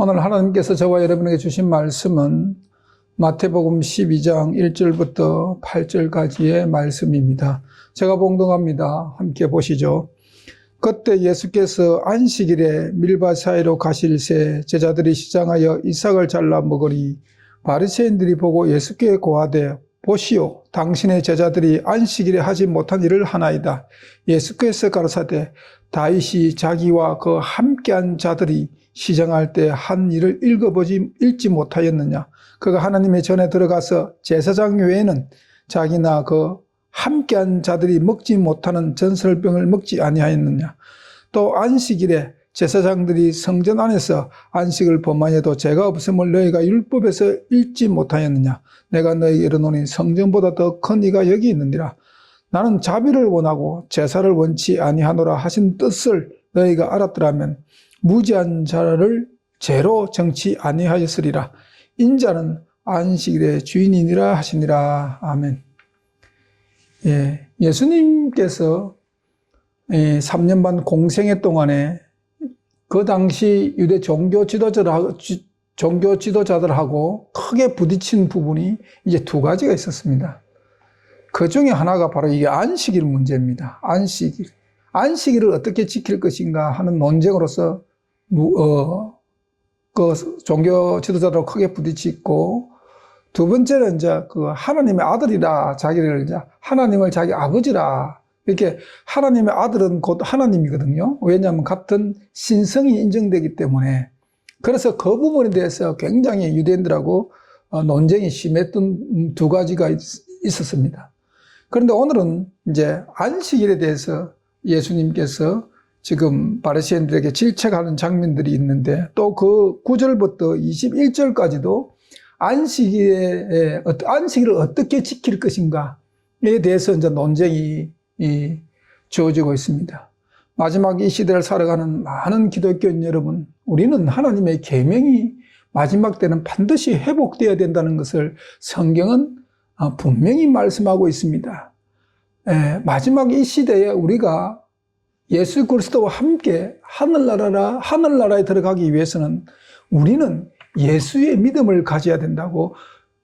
오늘 하나님께서 저와 여러분에게 주신 말씀은 마태복음 12장 1절부터 8절까지의 말씀입니다. 제가 봉독합니다. 함께 보시죠. 그때 예수께서 안식일에 밀밭 사이로 가실새 제자들이 시장하여 이삭을 잘라 먹으리. 바리새인들이 보고 예수께 고하되 보시오, 당신의 제자들이 안식일에 하지 못한 일을 하나이다. 예수께서 가라사대 다윗이 자기와 그 함께한 자들이 시장할 때 한 일을 읽지 못하였느냐. 그가 하나님의 전에 들어가서 제사장 외에는 자기나 그 함께한 자들이 먹지 못하는 전설병을 먹지 아니하였느냐. 또 안식일에 제사장들이 성전 안에서 안식을 범하여도 죄가 없음을 너희가 율법에서 읽지 못하였느냐. 내가 너희에게 이르노니 성전보다 더 큰 이가 여기 있느니라. 나는 자비를 원하고 제사를 원치 아니하노라 하신 뜻을 너희가 알았더라면 무지한 자를 죄로 정치 아니하였으리라. 인자는 안식일의 주인이니라 하시니라. 아멘. 예수님께서 3년 반 공생애 동안에 그 당시 유대 종교 지도자들하고 크게 부딪힌 부분이 이제 두 가지가 있었습니다. 그 중에 하나가 바로 이게 안식일 문제입니다. 안식일을 어떻게 지킬 것인가 하는 논쟁으로서 그 종교 지도자들하고 크게 부딪히고, 두 번째는 이제 그 하나님의 아들이라 자기를 이제 하나님을 자기 아버지라, 이렇게 하나님의 아들은 곧 하나님이거든요. 왜냐하면 같은 신성이 인정되기 때문에. 그래서 그 부분에 대해서 굉장히 유대인들하고 논쟁이 심했던 두 가지가 있었습니다. 그런데 오늘은 이제 안식일에 대해서 예수님께서 지금 바리새인들에게 질책하는 장면들이 있는데, 또 그 9절부터 21절까지도 안식일을 어떻게 지킬 것인가에 대해서 이제 논쟁이 주어지고 있습니다. 마지막 이 시대를 살아가는 많은 기독교인 여러분, 우리는 하나님의 계명이 마지막 때는 반드시 회복되어야 된다는 것을 성경은 분명히 말씀하고 있습니다. 마지막 이 시대에 우리가 예수 그리스도와 함께 하늘나라에 들어가기 위해서는 우리는 예수의 믿음을 가져야 된다고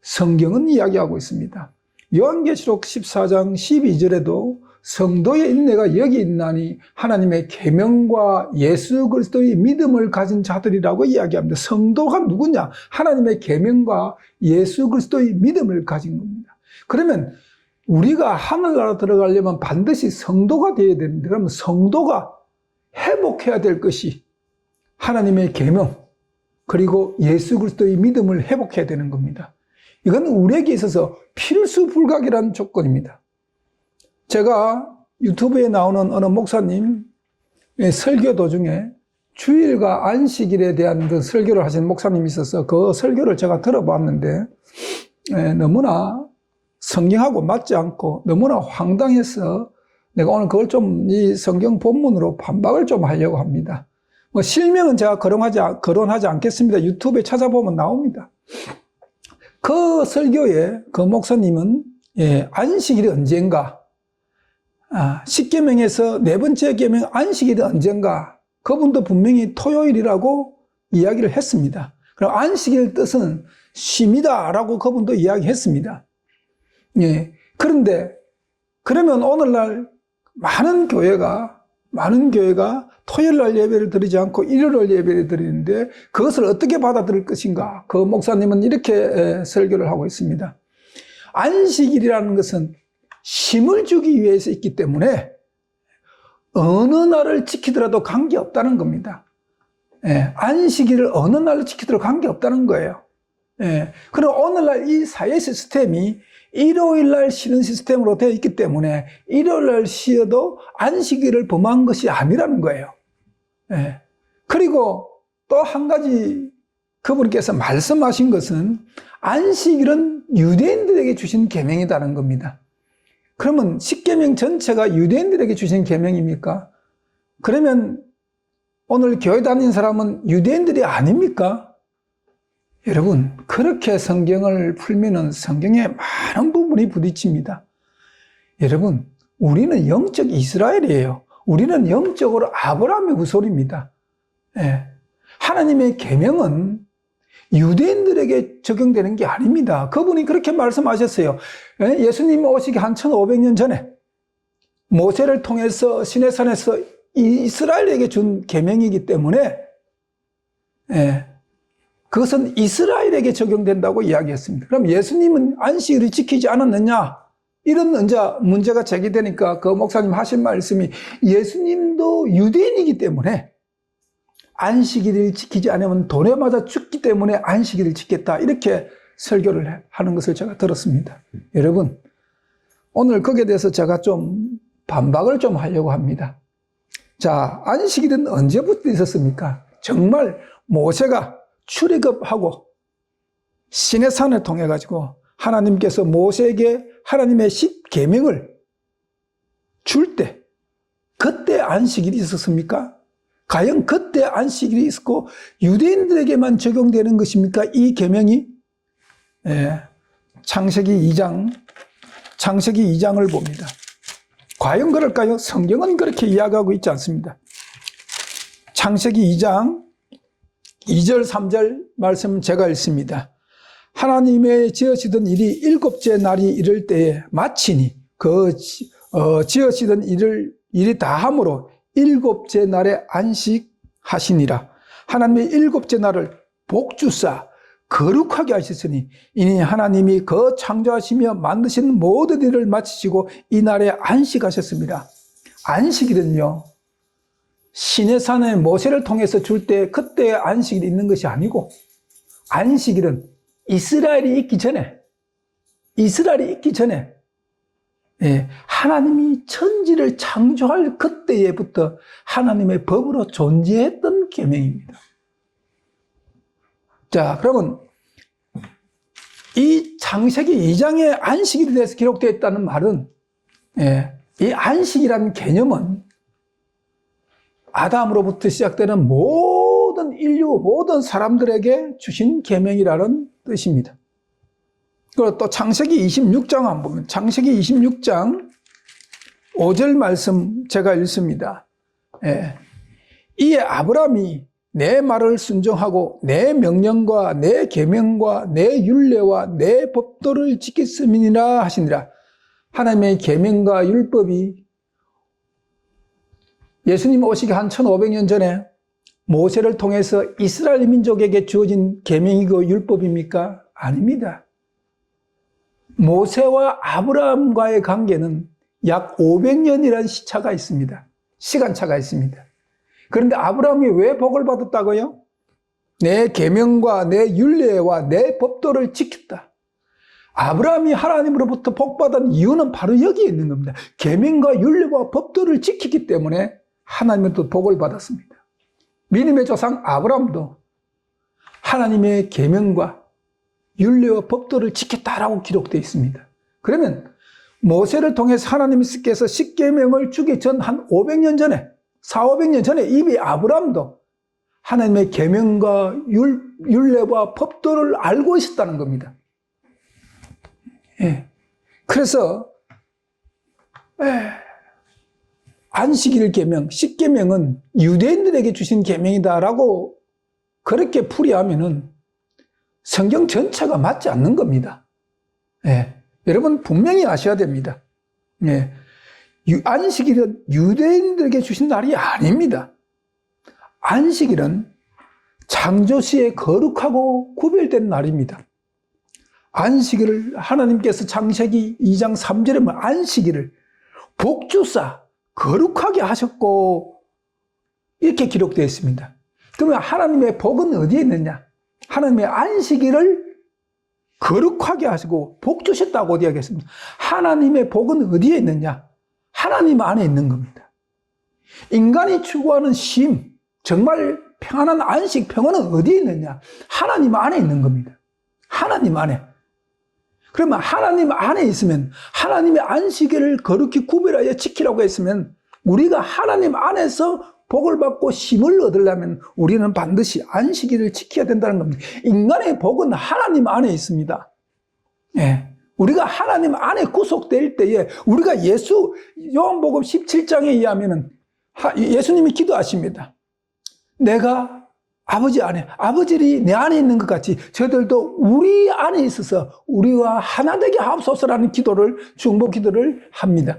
성경은 이야기하고 있습니다. 요한계시록 14장 12절에도 성도의 인내가 여기 있나니 하나님의 계명과 예수 그리스도의 믿음을 가진 자들이라고 이야기합니다. 성도가 누구냐? 하나님의 계명과 예수 그리스도의 믿음을 가진 겁니다. 그러면 우리가 하늘나라 들어가려면 반드시 성도가 되어야 되는데, 그러면 성도가 회복해야 될 것이 하나님의 계명 그리고 예수 그리스도의 믿음을 회복해야 되는 겁니다. 이건 우리에게 있어서 필수불가결한 조건입니다. 제가 유튜브에 나오는 어느 목사님의 설교 도중에 주일과 안식일에 대한 그 설교를 하신 목사님이 있어서 그 설교를 제가 들어봤는데 너무나 성경하고 맞지 않고 너무나 황당해서 내가 오늘 그걸 좀 이 성경 본문으로 반박을 좀 하려고 합니다. 뭐 실명은 제가 거론하지 않겠습니다. 유튜브에 찾아보면 나옵니다. 그 설교에 그 목사님은 안식일이 언젠가, 10계명에서 네 번째 계명 안식일이 언젠가, 그분도 분명히 토요일이라고 이야기를 했습니다. 그럼 안식일 뜻은 쉼이다라고 그분도 이야기했습니다. 그런데 그러면 오늘날 많은 교회가 토요일날 예배를 드리지 않고 일요일날 예배를 드리는데 그것을 어떻게 받아들일 것인가? 그 목사님은 이렇게 설교를 하고 있습니다. 안식일이라는 것은 쉼을 주기 위해서 있기 때문에 어느 날을 지키더라도 관계없다는 겁니다. 안식일을 어느 날을 지키더라도 관계없다는 거예요. 그럼 오늘날 이 사회 시스템이 일요일날 쉬는 시스템으로 되어 있기 때문에 일요일날 쉬어도 안식일을 범한 것이 아니라는 거예요. 그리고 또 한 가지 그분께서 말씀하신 것은 안식일은 유대인들에게 주신 계명이라는 겁니다. 그러면 10계명 전체가 유대인들에게 주신 계명입니까? 그러면 오늘 교회 다니는 사람은 유대인들이 아닙니까? 여러분, 그렇게 성경을 풀면은 성경에 많은 부분이 부딪힙니다. 여러분, 우리는 영적 이스라엘이에요. 우리는 영적으로 아브라함의 후손입니다. 하나님의 계명은 유대인들에게 적용되는 게 아닙니다. 그분이 그렇게 말씀하셨어요. 예수님 오시기 한 1500년 전에 모세를 통해서 시내산에서 이스라엘에게 준 계명이기 때문에 그것은 이스라엘에게 적용된다고 이야기했습니다. 그럼 예수님은 안식일을 지키지 않았느냐? 이런 이제 문제가 제기되니까 그 목사님 하신 말씀이 예수님도 유대인이기 때문에 안식일을 지키지 않으면 돈에 맞아 죽기 때문에 안식일을 지켰다. 이렇게 설교를 하는 것을 제가 들었습니다. 여러분, 오늘 거기에 대해서 제가 좀 반박을 좀 하려고 합니다. 자, 안식일은 언제부터 있었습니까? 정말 모세가 출애굽하고 시내산을 통해 가지고 하나님께서 모세에게 하나님의 10계명을 줄 때 그때 안식일이 있었습니까? 과연 그때 안식일이 있었고 유대인들에게만 적용되는 것입니까? 이 계명이? 창세기 2장을 봅니다. 과연 그럴까요? 성경은 그렇게 이야기하고 있지 않습니다. 창세기 2장 2절 3절 말씀 제가 읽습니다. 하나님의 지으시던 일이 7째 날이 이를 때에 마치니 지으시던 일이 다함으로 7째 날에 안식하시니라. 하나님의 7째 날을 복주사 거룩하게 하셨으니 이니 하나님이 그 창조하시며 만드신 모든 일을 마치시고 이 날에 안식하셨습니다. 안식일은요, 시내산에 모세를 통해서 줄 때 그때 안식일이 있는 것이 아니고 안식일은 이스라엘이 있기 전에 하나님이 천지를 창조할 그때부터 하나님의 법으로 존재했던 계명입니다. 자, 그러면 이 창세기 2장에 안식일에 대해서 기록되어 있다는 말은 이 안식이라는 개념은 아담으로부터 시작되는 모든 인류, 모든 사람들에게 주신 계명이라는 뜻입니다. 그리고 또 창세기 26장 한번 보면 창세기 26장 5절 말씀 제가 읽습니다. 이에 아브라함이 내 말을 순종하고 내 명령과 내 계명과 내 율례와 내 법도를 지켰음이니라 하시니라. 하나님의 계명과 율법이 예수님 오시기 한 1500년 전에 모세를 통해서 이스라엘 민족에게 주어진 계명이고 율법입니까? 아닙니다. 모세와 아브라함과의 관계는 약 500년이라는 시차가 있습니다. 시간차가 있습니다. 그런데 아브라함이 왜 복을 받았다고요? 내 계명과 내 율례와 내 법도를 지켰다. 아브라함이 하나님으로부터 복받은 이유는 바로 여기에 있는 겁니다. 계명과 율례와 법도를 지키기 때문에 하나님으로부터 복을 받았습니다. 믿음의 조상 아브라함도 하나님의 계명과 율례와 법도를 지켰다라고 기록되어 있습니다. 그러면 모세를 통해서 하나님께서 10계명을 주기 전 한 500년 전에 400~500년 전에 이미 아브라함도 하나님의 계명과 율례와 법도를 알고 있었다는 겁니다. 그래서 안식일 계명, 10계명은 유대인들에게 주신 계명이다라고 그렇게 풀이하면은 성경 전체가 맞지 않는 겁니다. 여러분 분명히 아셔야 됩니다. 안식일은 유대인들에게 주신 날이 아닙니다. 안식일은 창조시에 거룩하고 구별된 날입니다. 안식일을 하나님께서 창세기 2장 3절에 보면 안식일을 복주사 거룩하게 하셨고 이렇게 기록되어 있습니다. 그러면 하나님의 복은 어디에 있느냐? 하나님의 안식일을 거룩하게 하시고 복 주셨다고 이야기했습니다. 하나님의 복은 어디에 있느냐? 하나님 안에 있는 겁니다. 인간이 추구하는 쉼, 정말 평안한 안식, 평안은 어디에 있느냐? 하나님 안에 있는 겁니다. 하나님 안에. 그러면 하나님 안에 있으면 하나님의 안식일을 거룩히 구별하여 지키라고 했으면 우리가 하나님 안에서 복을 받고 쉼을 얻으려면 우리는 반드시 안식일을 지켜야 된다는 겁니다. 인간의 복은 하나님 안에 있습니다. 우리가 하나님 안에 구속될 때에 우리가 요한복음 17장에 의하면은 예수님이 기도하십니다. 내가 아버지 안에, 아버지들이 내 안에 있는 것 같이 저들도 우리 안에 있어서 우리와 하나 되게 하옵소서라는 기도를, 중보 기도를 합니다.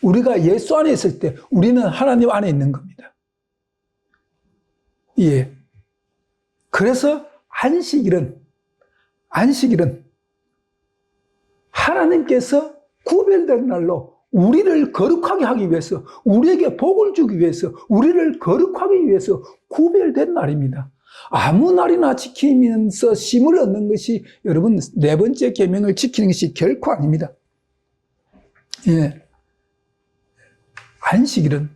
우리가 예수 안에 있을 때 우리는 하나님 안에 있는 겁니다. 예. 그래서 안식일은 하나님께서 구별된 날로 우리를 거룩하게 하기 위해서, 우리에게 복을 주기 위해서, 우리를 거룩하기 위해서 구별된 날입니다. 아무 날이나 지키면서 쉼을 얻는 것이 여러분 네 번째 계명을 지키는 것이 결코 아닙니다. 예. 안식일은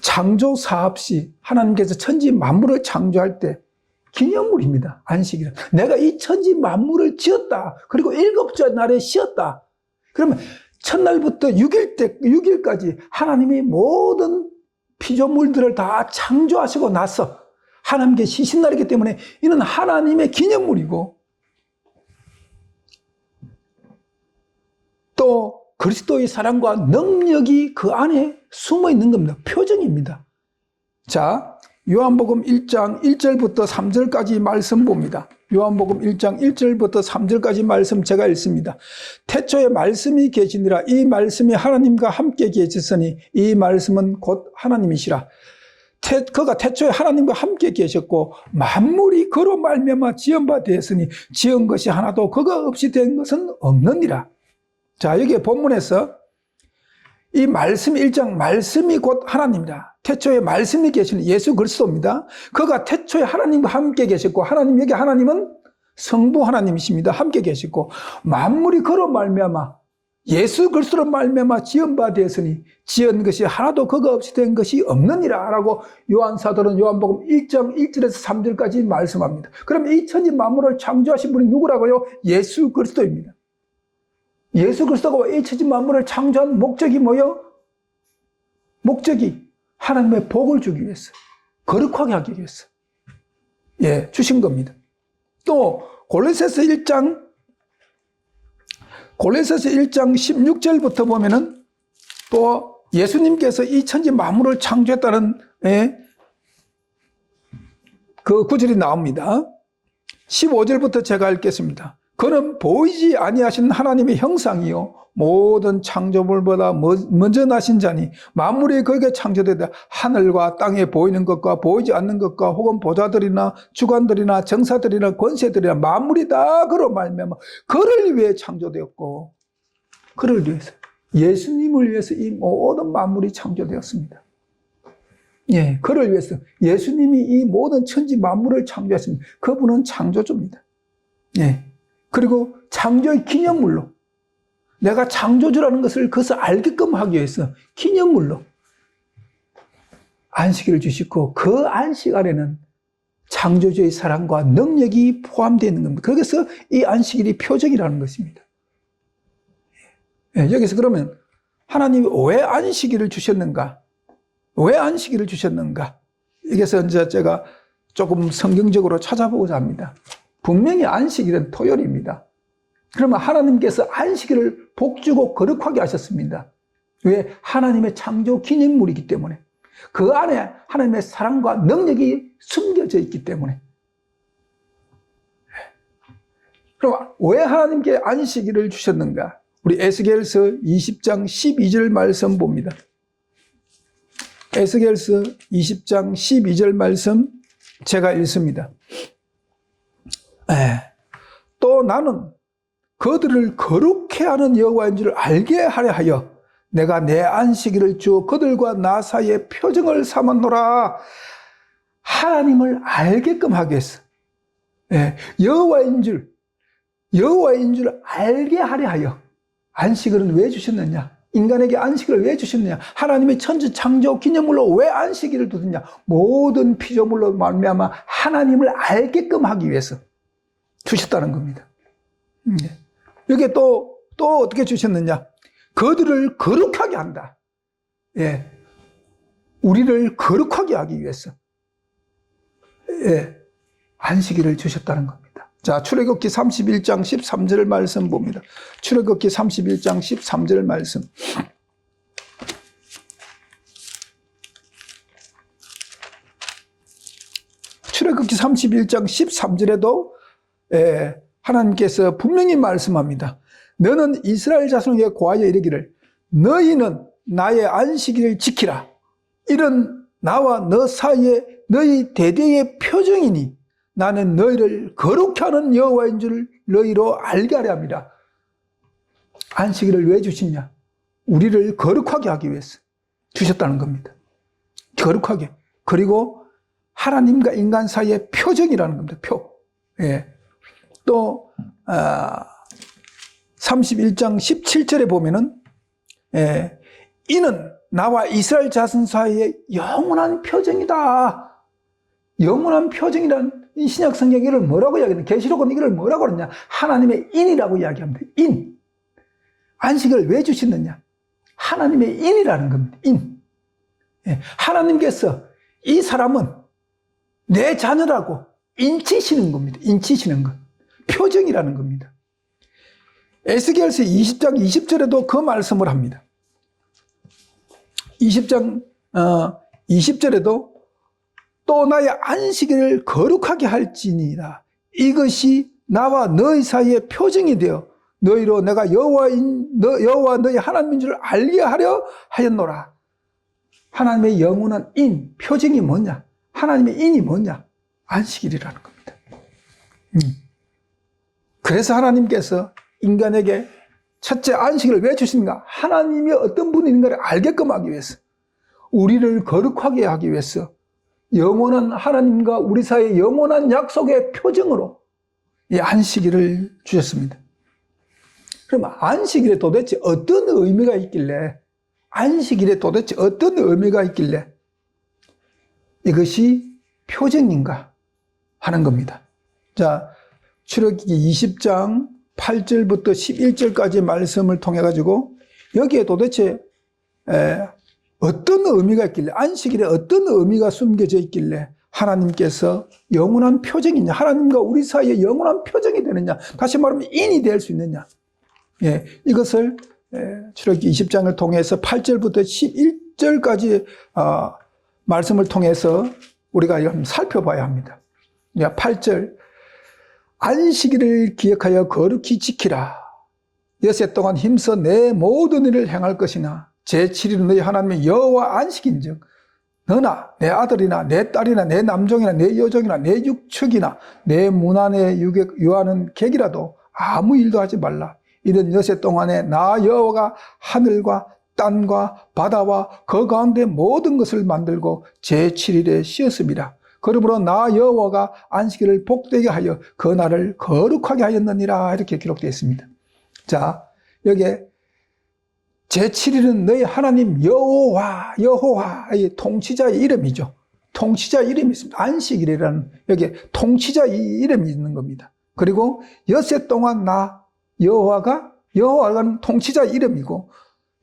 창조 사업시 하나님께서 천지 만물을 창조할 때 기념물입니다. 안식일은 내가 이 천지 만물을 지었다. 그리고 일곱째 날에 쉬었다. 그러면 첫날부터 6일까지 하나님이 모든 피조물들을 다 창조하시고 나서 하나님께 쉬신 날이기 때문에 이는 하나님의 기념물이고 또 그리스도의 사랑과 능력이 그 안에 숨어 있는 겁니다. 표정입니다. 자, 요한복음 1장 1절부터 3절까지 말씀 봅니다. 요한복음 1장 1절부터 3절까지 말씀 제가 읽습니다. 태초에 말씀이 계시니라. 이 말씀이 하나님과 함께 계셨으니 이 말씀은 곧 하나님이시라. 그가 태초에 하나님과 함께 계셨고 만물이 그로 말미암아 지은 바 되었으니 지은 것이 하나도 그가 없이 된 것은 없느니라. 자, 여기 본문에서 이 말씀 1장 말씀이 곧 하나님이다. 태초에 말씀이 계시는 예수 그리스도입니다. 그가 태초에 하나님과 함께 계셨고 하나님, 여기 하나님은 성부 하나님이십니다. 함께 계시고 만물이 그로 말미암아 예수 그리스도로 말미암아 지은 바 되었으니 지은 것이 하나도 그가 없이 된 것이 없느니라 라고 요한 사도는 요한복음 1장 1절에서 3절까지 말씀합니다. 그럼 이 천지 만물을 창조하신 분이 누구라고요? 예수 그리스도입니다. 예수 그리스도가 이 천지 만물을 창조한 목적이 뭐예요? 목적이 하나님의 복을 주기 위해서, 거룩하게 하기 위해서 예, 주신 겁니다. 또 골로새서 1장 16절부터 보면은 또 예수님께서 이 천지 만물을 창조했다는 그 구절이 나옵니다. 15절부터 제가 읽겠습니다. 그는 보이지 아니하신 하나님의 형상이요 모든 창조물보다 먼저 나신 자니 만물이 그에게 창조되되 하늘과 땅에 보이는 것과 보이지 않는 것과 혹은 보좌들이나 주관들이나 정사들이나 권세들이나 만물이 다 그로 말미암아 그를 위해 창조되었고 그를 위해서 예수님을 위해서 이 모든 만물이 창조되었습니다. 예, 그를 위해서 예수님이 이 모든 천지 만물을 창조했습니다. 그분은 창조주입니다. 예. 그리고 창조의 기념물로 내가 창조주라는 것을 그것을 알게끔 하기 위해서 기념물로 안식일을 주시고 그 안식 안에는 창조주의 사랑과 능력이 포함되어 있는 겁니다. 그래서 이 안식일이 표적이라는 것입니다. 예, 여기서 그러면 하나님이 왜 안식일을 주셨는가? 왜 안식일을 주셨는가? 여기서 이제 제가 조금 성경적으로 찾아보고자 합니다. 분명히 안식일은 토요일입니다. 그러면 하나님께서 안식일을 복주고 거룩하게 하셨습니다. 왜? 하나님의 창조 기념물이기 때문에. 그 안에 하나님의 사랑과 능력이 숨겨져 있기 때문에. 그럼 왜 하나님께 안식일을 주셨는가? 우리 에스겔서 20장 12절 말씀 봅니다. 에스겔서 20장 12절 말씀 제가 읽습니다. 또 나는 그들을 거룩해 하는 여호와인 줄 알게 하려 하여 내가 내 안식일을 주어 그들과 나 사이에 표정을 삼았노라. 하나님을 알게끔 하기 위해서 여호와인 줄 알게 하려 하여 안식일은 왜 주셨느냐? 인간에게 안식일을 왜 주셨느냐? 하나님의 천지 창조 기념물로 왜 안식일을 두느냐? 모든 피조물로 말미암아 하나님을 알게끔 하기 위해서 주셨다는 겁니다. 여기에 또 어떻게 주셨느냐? 그들을 거룩하게 한다. 예. 우리를 거룩하게 하기 위해서. 예. 안식일을 주셨다는 겁니다. 자, 출애굽기 31장 13절 말씀 봅니다. 출애굽기 31장 13절 말씀. 출애굽기 31장 13절에도 하나님께서 분명히 말씀합니다. 너는 이스라엘 자손에게 고하여 이르기를 너희는 나의 안식일을 지키라. 이런 나와 너 사이에 너희 대대의 표정이니 나는 너희를 거룩히 하는 여호와인 줄 너희로 알게 하려 합니다. 안식일을 왜 주시냐? 우리를 거룩하게 하기 위해서 주셨다는 겁니다. 거룩하게. 그리고 하나님과 인간 사이의 표정이라는 겁니다. 표. 또 31장 17절에 보면은 이는 나와 이스라엘 자손 사이의 영원한 표정이다. 영원한 표정이란 이 신약 성경이 이걸 뭐라고 이야기하냐? 계시록은 이걸 뭐라고 그러냐? 하나님의 인이라고 이야기합니다. 인. 안식을 왜 주시느냐? 하나님의 인이라는 겁니다. 인. 하나님께서 이 사람은 내 자녀라고 인치시는 겁니다. 인치시는 것. 표정이라는 겁니다. 에스겔서 20장 20절에도 그 말씀을 합니다. 20장 20절에도 또 나의 안식일을 거룩하게 할지니라. 이것이 나와 너희 사이의 표정이 되어 너희로 내가 여호와 너희 하나님인 줄 알게 하려 하였노라. 하나님의 영원한 인, 표정이 뭐냐? 하나님의 인이 뭐냐? 안식일이라는 겁니다. 그래서 하나님께서 인간에게 첫째 안식일을 왜 주십니까? 하나님이 어떤 분인가를 알게끔 하기 위해서, 우리를 거룩하게 하기 위해서, 영원한 하나님과 우리 사이의 영원한 약속의 표정으로 이 안식일을 주셨습니다. 그럼 안식일에 도대체 어떤 의미가 있길래, 안식일에 도대체 어떤 의미가 있길래 이것이 표정인가 하는 겁니다. 자, 출애굽기 20장 8절부터 11절까지 말씀을 통해 가지고 여기에 도대체 어떤 의미가 있길래, 안식일에 어떤 의미가 숨겨져 있길래 하나님께서 영원한 표정이냐, 하나님과 우리 사이에 영원한 표정이 되느냐, 다시 말하면 인이 될 수 있느냐, 이것을 출애굽기 20장을 통해서 8절부터 11절까지 말씀을 통해서 우리가 살펴봐야 합니다. 8절, 안식일을 기억하여 거룩히 지키라. 여섯 동안 힘써 내 모든 일을 행할 것이나 제7일은 너희 하나님의 여호와 안식인즉 너나 내 아들이나 내 딸이나 내 남종이나 내 여종이나 내 육축이나 내 문 안에 유하는 객이라도 아무 일도 하지 말라. 이런 여섯 동안에 나 여호와가 하늘과 땅과 바다와 그 가운데 모든 것을 만들고 제7일에 쉬었습니다. 그러므로 나 여호와가 안식일을 복되게 하여 그 날을 거룩하게 하였느니라. 이렇게 기록되어 있습니다. 자, 여기에 제7일은 너희 하나님 여호와의 통치자의 이름이죠. 통치자의 이름이 있습니다. 안식일이라는 여기에 통치자의 이름이 있는 겁니다. 그리고 엿새 동안 나 여호와가 통치자의 이름이고,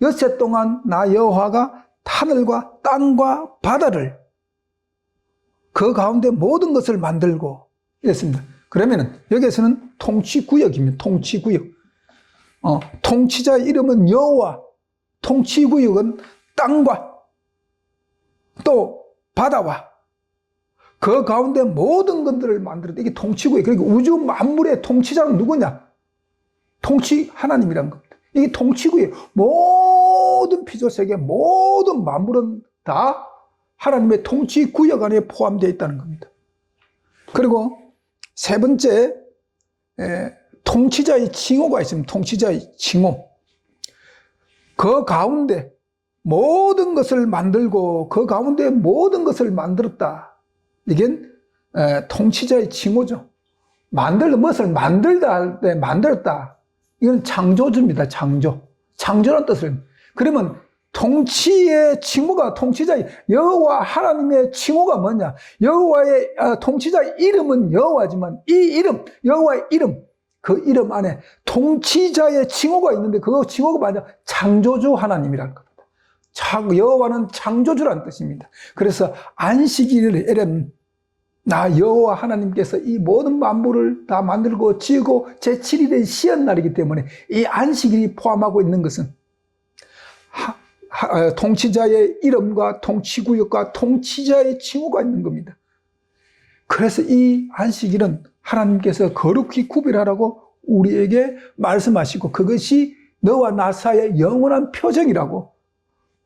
엿새 동안 나 여호와가 하늘과 땅과 바다를 그 가운데 모든 것을 만들고 이랬습니다. 그러면은 여기에서는 통치구역입니다. 통치구역. 통치자의 이름은 여호와, 통치구역은 땅과 또 바다와 그 가운데 모든 것들을 만들었다. 이게 통치구역. 그러니까 우주 만물의 통치자는 누구냐? 통치 하나님이란 겁니다. 이게 통치구역. 모든 피조세계, 모든 만물은 다 하나님의 통치 구역 안에 포함되어 있다는 겁니다. 그리고 세 번째, 통치자의 칭호가 있습니다. 통치자의 칭호. 그 가운데 모든 것을 만들고 그 가운데 모든 것을 만들었다. 이게 통치자의 칭호죠. 무엇을 만들다 할 때 만들었다. 이건 창조주입니다. 창조라는 뜻을. 그러면 통치의 칭호가, 통치자의 여호와 하나님의 칭호가 뭐냐? 여호와의 통치자의 이름은 여호와지만 이 이름, 여호와의 이름, 그 이름 안에 통치자의 칭호가 있는데 그 칭호가 뭐냐? 창조주 하나님이라는 겁니다. 여호와는 창조주라는 뜻입니다. 그래서 안식일에는 나 여호와 하나님께서 이 모든 만물을 다 만들고 지으고 제7일에 쉬는 날이기 때문에 이 안식일이 포함하고 있는 것은 통치자의 이름과 통치구역과 통치자의 칭호가 있는 겁니다. 그래서 이 안식일은 하나님께서 거룩히 구별하라고 우리에게 말씀하시고 그것이 너와 나 사이의 영원한 표정이라고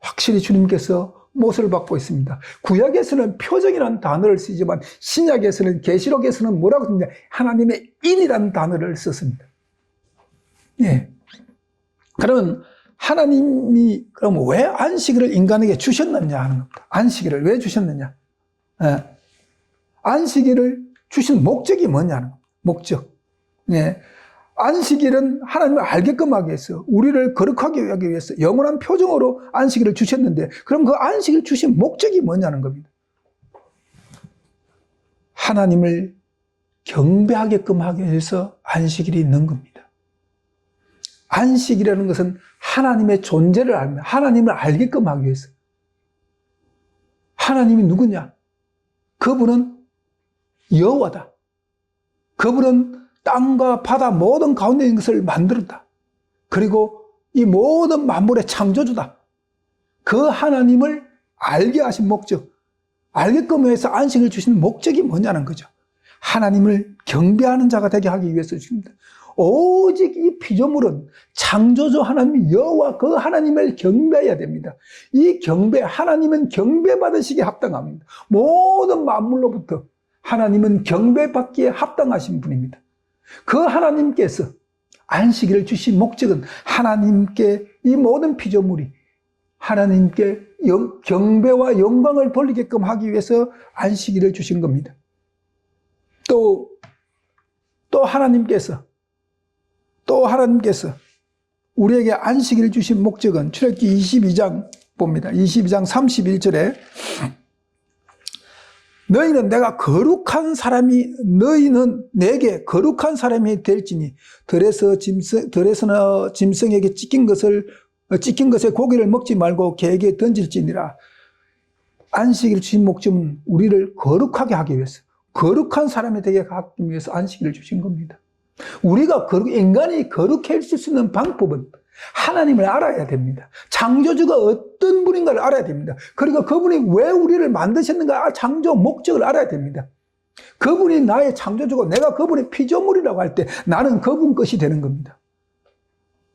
확실히 주님께서 못을 받고 있습니다. 구약에서는 표정이라는 단어를 쓰지만 신약에서는 계시록에서는 뭐라고 쓰냐? 하나님의 인이라는 단어를 썼습니다. 예. 그러면 하나님이 그럼 왜 안식일을 인간에게 주셨느냐 하는 겁니다. 안식일을 왜 주셨느냐? 예. 안식일을 주신 목적이 뭐냐는 겁니다. 목적. 예. 안식일은 하나님을 알게끔 하기 위해서, 우리를 거룩하게 하기 위해서 영원한 표정으로 안식일을 주셨는데, 그럼 그 안식일 주신 목적이 뭐냐는 겁니다. 하나님을 경배하게끔 하기 위해서 안식일이 있는 겁니다. 안식이라는 것은 하나님의 존재를 알면, 하나님을 알게끔 하기 위해서. 하나님이 누구냐? 그분은 여호와다. 그분은 땅과 바다 모든 가운데 있는 것을 만들었다. 그리고 이 모든 만물의 창조주다. 그 하나님을 알게 하신 목적, 알게끔 해서 안식을 주신 목적이 뭐냐는 거죠. 하나님을 경배하는 자가 되게 하기 위해서 주십니다. 오직 이 피조물은 창조주 하나님 여호와 그 하나님을 경배해야 됩니다. 이 경배, 하나님은 경배받으시기에 합당합니다. 모든 만물로부터 하나님은 경배받기에 합당하신 분입니다. 그 하나님께서 안식일을 주신 목적은 하나님께 이 모든 피조물이 하나님께 경배와 영광을 돌리게끔 하기 위해서 안식일을 주신 겁니다. 또 하나님께서 우리에게 안식일을 주신 목적은 출애굽기 22장 봅니다. 22장 31절에 너희는 내게 거룩한 사람이 될지니 들에서나 짐승에게 찢긴 것의 고기를 먹지 말고 개에게 던질지니라. 안식일을 주신 목적은 우리를 거룩하게 하기 위해서, 거룩한 사람이 되게 하기 위해서 안식일을 주신 겁니다. 우리가 인간이 거룩해질 수 있는 방법은 하나님을 알아야 됩니다. 창조주가 어떤 분인가를 알아야 됩니다. 그리고 그분이 왜 우리를 만드셨는가, 창조 목적을 알아야 됩니다. 그분이 나의 창조주고 내가 그분의 피조물이라고 할 때 나는 그분 것이 되는 겁니다.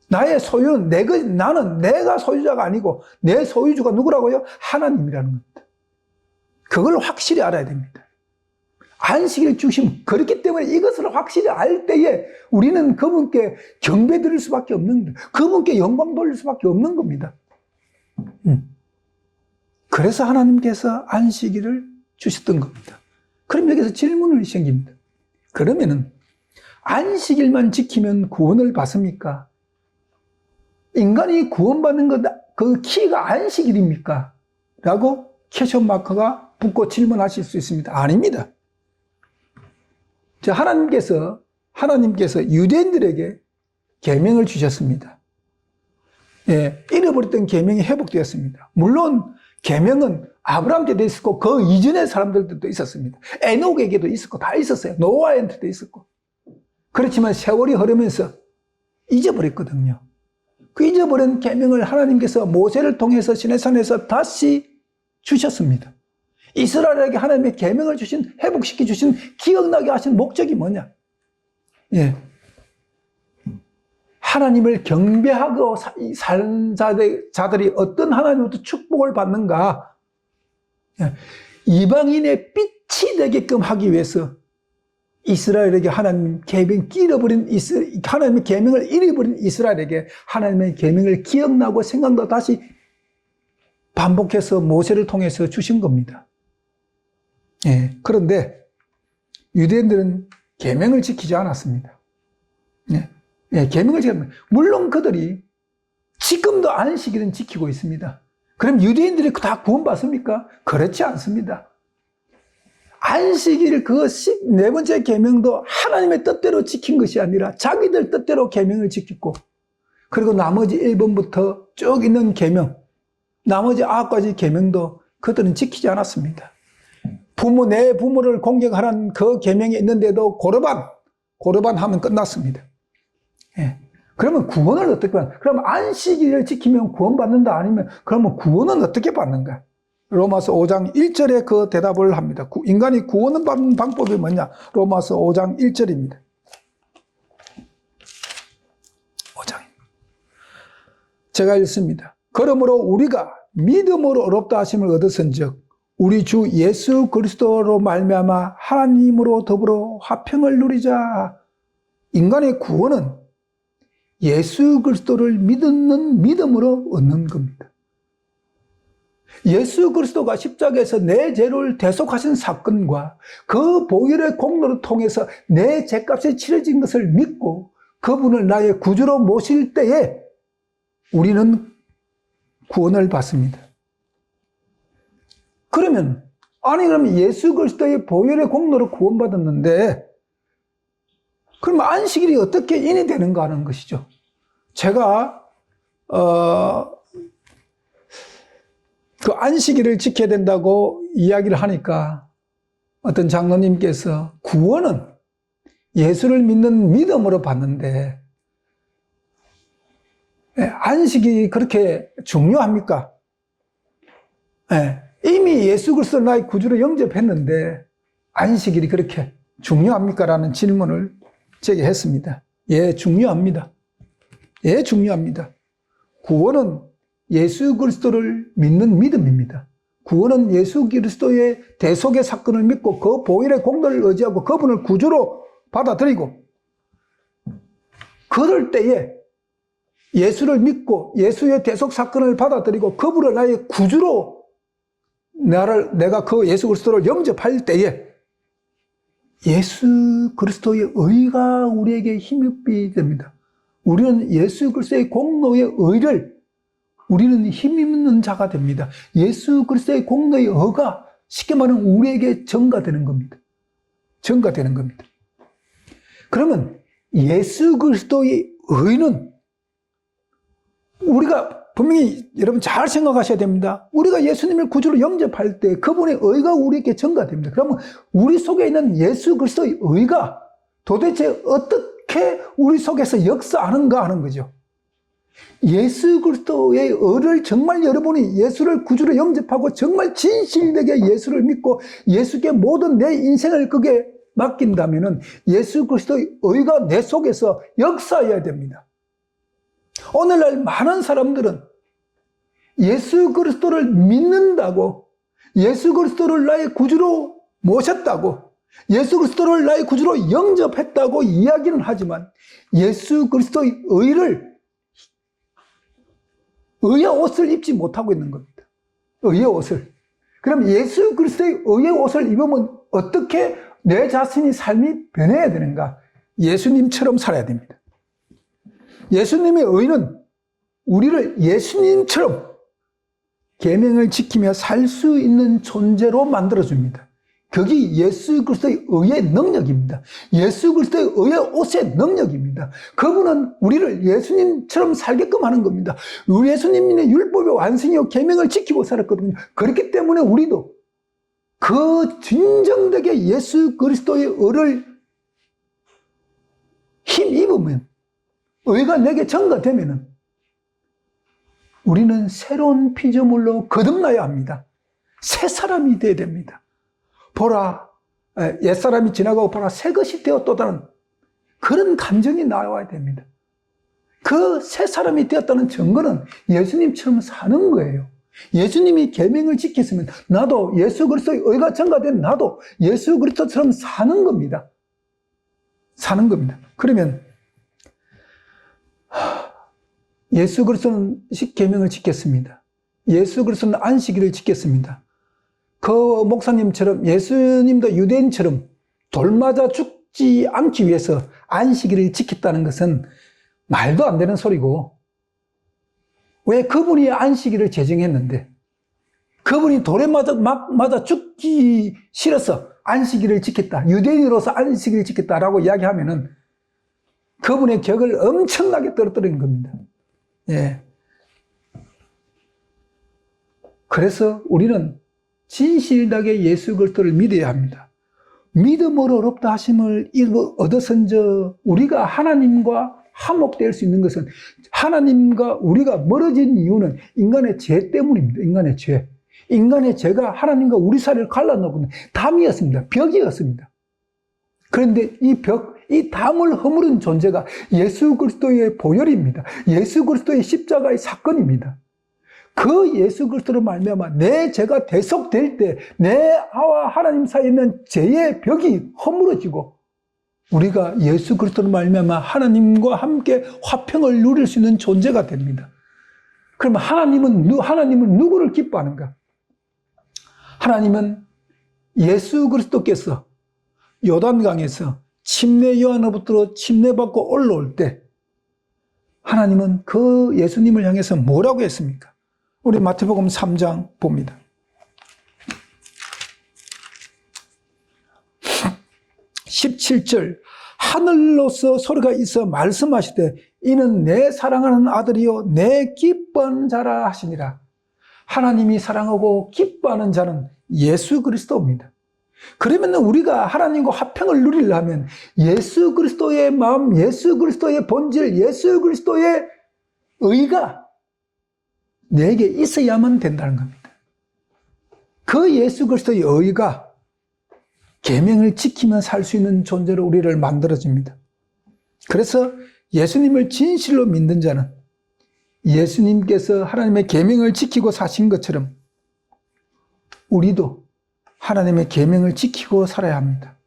나의 소유는 나는 내가 소유자가 아니고 내 소유주가 누구라고요? 하나님이라는 겁니다. 그걸 확실히 알아야 됩니다. 안식일 주심, 그렇기 때문에 이것을 확실히 알 때에 우리는 그분께 경배 드릴 수밖에 없는 겁니다. 그분께 영광 돌릴 수밖에 없는 겁니다. 그래서 하나님께서 안식일을 주셨던 겁니다. 그럼 여기서 질문이 생깁니다. 그러면은 안식일만 지키면 구원을 받습니까? 인간이 구원받는 것, 그 키가 안식일입니까? 라고 퀘스천 마크가 붙고 질문하실 수 있습니다. 아닙니다. 하나님께서 유대인들에게 계명을 주셨습니다. 예, 잃어버렸던 계명이 회복되었습니다. 물론 계명은 아브라함 때도 있었고 그 이전의 사람들도 있었습니다. 에녹에게도 있었고 다 있었어요. 노아한테도 있었고. 그렇지만 세월이 흐르면서 잊어버렸거든요. 그 잊어버린 계명을 하나님께서 모세를 통해서 시내산에서 다시 주셨습니다. 이스라엘에게 하나님의 계명을 주신, 회복시켜 주신, 기억나게 하신 목적이 뭐냐? 예. 하나님을 경배하고 사는 자들이 어떤 하나님으로부터 축복을 받는가? 예. 이방인의 빛이 되게끔 하기 위해서 이스라엘에게 하나님의 계명을 잃어버린 이스라엘에게 하나님의 계명을 기억나고 생각나고 다시 반복해서 모세를 통해서 주신 겁니다. 예, 그런데 유대인들은 계명을 지키지 않았습니다. 예, 계명을 지켰습니다. 물론 그들이 지금도 안식일은 지키고 있습니다. 그럼 유대인들이 다 구원받습니까? 그렇지 않습니다. 안식일 그 네 번째 계명도 하나님의 뜻대로 지킨 것이 아니라 자기들 뜻대로 계명을 지켰고, 그리고 나머지 1번부터 쭉 있는 계명, 나머지 9가지 계명도 그들은 지키지 않았습니다. 내 부모를 공경하라는 그 계명이 있는데도 고르반 하면 끝났습니다. 예. 그러면 구원을 어떻게 받는? 그럼 안식일을 지키면 구원받는다 아니면 그러면 구원은 어떻게 받는가? 로마서 5장 1절에 그 대답을 합니다. 인간이 구원을 받는 방법이 뭐냐? 로마서 5장 1절입니다. 5장. 제가 읽습니다. 그러므로 우리가 믿음으로 의롭다 하심을 얻었은즉 우리 주 예수 그리스도로 말미암아 하나님으로 더불어 화평을 누리자. 인간의 구원은 예수 그리스도를 믿는 믿음으로 얻는 겁니다. 예수 그리스도가 십자가에서 내 죄를 대속하신 사건과 그 보혈의 공로를 통해서 내 죄값이 치러진 것을 믿고 그분을 나의 구주로 모실 때에 우리는 구원을 받습니다. 그러면 예수 그리스도의 보혈의 공로로 구원받았는데 그럼 안식일이 어떻게 인해되는가 하는 것이죠. 제가 그 안식일을 지켜야 된다고 이야기를 하니까 어떤 장로님께서 구원은 예수를 믿는 믿음으로 받는데 안식이 그렇게 중요합니까? 이미 예수 그리스도를 나의 구주로 영접했는데 안식일이 그렇게 중요합니까? 라는 질문을 제게 했습니다. 예, 중요합니다. 예, 중요합니다. 구원은 예수 그리스도를 믿는 믿음입니다. 구원은 예수 그리스도의 대속의 사건을 믿고 그 보혈의 공로를 의지하고 그분을 구주로 받아들이고 그럴 때에 예수를 믿고 예수의 대속 사건을 받아들이고 그분을 나의 구주로 내가 그 예수 그리스도를 영접할 때에 예수 그리스도의 의가 우리에게 힘입게 됩니다. 우리는 예수 그리스도의 공로의 의를 우리는 힘입는 자가 됩니다. 예수 그리스도의 공로의 의가 쉽게 말하면 우리에게 전가되는 겁니다. 전가되는 겁니다. 그러면 예수 그리스도의 의는 우리가 분명히 여러분 잘 생각하셔야 됩니다. 우리가 예수님을 구주로 영접할 때 그분의 의가 우리에게 전가됩니다. 그러면 우리 속에 있는 예수 그리스도의 의가 도대체 어떻게 우리 속에서 역사하는가 하는 거죠. 예수 그리스도의 의를 정말 여러분이 예수를 구주로 영접하고 정말 진실되게 예수를 믿고 예수께 모든 내 인생을 그게 맡긴다면은 예수 그리스도의 의가 내 속에서 역사해야 됩니다. 오늘날 많은 사람들은 예수 그리스도를 믿는다고, 예수 그리스도를 나의 구주로 모셨다고, 예수 그리스도를 나의 구주로 영접했다고 이야기는 하지만 예수 그리스도의 의의 옷을 입지 못하고 있는 겁니다. 의의 옷을. 그럼 예수 그리스도의 의의 옷을 입으면 어떻게 내 자신의 삶이 변해야 되는가? 예수님처럼 살아야 됩니다. 예수님의 의는 우리를 예수님처럼 계명을 지키며 살 수 있는 존재로 만들어줍니다. 그게 예수 그리스도의 의의 능력입니다. 예수 그리스도의 의의 옷의 능력입니다. 그분은 우리를 예수님처럼 살게끔 하는 겁니다. 우리 예수님의 율법의 완성이요 계명을 지키고 살았거든요. 그렇기 때문에 우리도 그 진정되게 예수 그리스도의 의를 힘입으면, 의가 내게 전가되면은 우리는 새로운 피조물로 거듭나야 합니다. 새 사람이 되어야 됩니다. 보라, 옛사람이 지나가고 보라, 새 것이 되었도다는 그런 감정이 나와야 됩니다. 그 새 사람이 되었다는 증거는 예수님처럼 사는 거예요. 예수님이 계명을 지켰으면 나도 예수 그리스도의 의가 전가된 나도 예수 그리스도처럼 사는 겁니다. 사는 겁니다. 그러면 예수 그리스도는 계명을 지켰습니다. 예수 그리스도는 안식일을 지켰습니다. 그 목사님처럼 예수님도 유대인처럼 돌맞아 죽지 않기 위해서 안식일을 지켰다는 것은 말도 안 되는 소리고, 왜 그분이 안식일을 제정했는데 그분이 돌에 맞아 죽기 싫어서 안식일을 지켰다, 유대인으로서 안식일을 지켰다라고 이야기하면은 그분의 격을 엄청나게 떨어뜨리는 겁니다. 예. 그래서 우리는 진실하게 예수 그리스도를 믿어야 합니다. 믿음으로 의롭다 하심을 얻어선저 우리가 하나님과 화목될 수 있는 것은, 하나님과 우리가 멀어진 이유는 인간의 죄 때문입니다. 인간의 죄. 인간의 죄가 하나님과 우리 사이를 갈라놓고는 담이었습니다. 벽이었습니다. 그런데 이 벽, 이 담을 허무른 존재가 예수 그리스도의 보혈입니다. 예수 그리스도의 십자가의 사건입니다. 그 예수 그리스도로 말미암아 내 죄가 대속될 때 내와 하나님 사이에 있는 죄의 벽이 허물어지고 우리가 예수 그리스도로 말미암아 하나님과 함께 화평을 누릴 수 있는 존재가 됩니다. 그러면 하나님은 누구를 기뻐하는가? 하나님은 예수 그리스도께서 요단강에서 침례 요한으로부터 침례받고 올라올 때 하나님은 그 예수님을 향해서 뭐라고 했습니까? 우리 마태복음 3장 봅니다. 17절 하늘로서 소리가 있어 말씀하시되 이는 내 사랑하는 아들이요 내 기뻐하는 자라 하시니라. 하나님이 사랑하고 기뻐하는 자는 예수 그리스도입니다. 그러면 우리가 하나님과 화평을 누리려면 예수 그리스도의 마음, 예수 그리스도의 본질, 예수 그리스도의 의가 내게 있어야만 된다는 겁니다. 그 예수 그리스도의 의가 계명을 지키며 살 수 있는 존재로 우리를 만들어줍니다. 그래서 예수님을 진실로 믿는 자는 예수님께서 하나님의 계명을 지키고 사신 것처럼 우리도 하나님의 계명을 지키고 살아야 합니다.